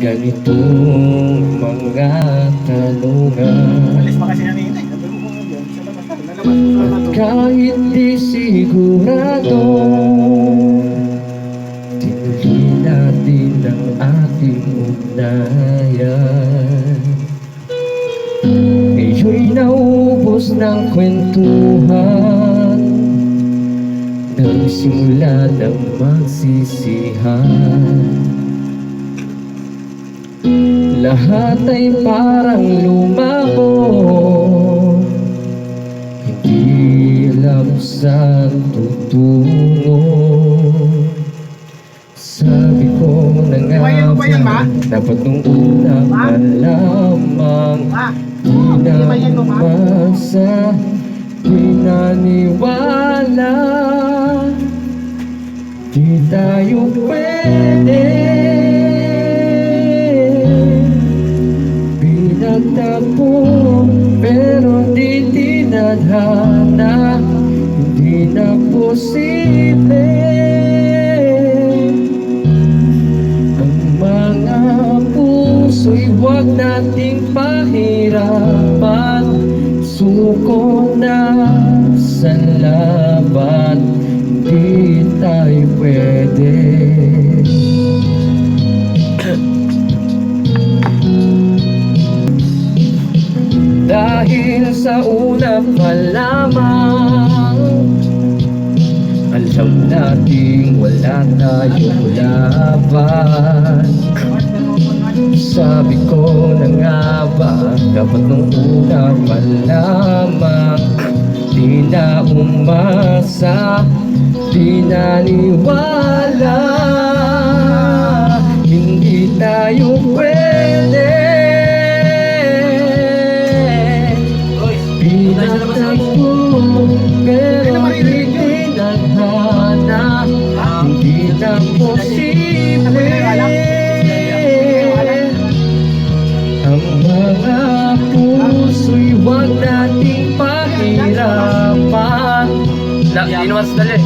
ganitong mga tanungan. Alis pa kasi kanina eh. Sabi ko kung yun, sa labas na. Nalabas ko sa At labas. kahit di sigurado, tinuloy natin ang ating ugnayan. Ngayo'y naubos ng kwentuhan, nagsimula ng magsisihan. Lahat ay parang lumabo, hindi alam saan tutungo. Sabi ko na nga ba, dapat nung una pa lamang di na umasa, di naniwala. Di tayo pwede, pinagtagpo pero di tinadhana, hindi na posible. Ang mga puso'y huwag nating pahirapan, suko na sa laban, di tayo pwede. Dahil sa una pa lamang, alam nating wala tayong laban. Sabi ko na nga ba, dapat nung una pa lamang, di na umasa, di naniwala. Hindi tayo pwede, pinagtagpo pero di tinadhana, hindi na posible. Ang mga puso'y huwag nating pahirapan. Di naman sa dali.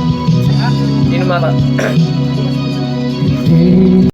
Di naman.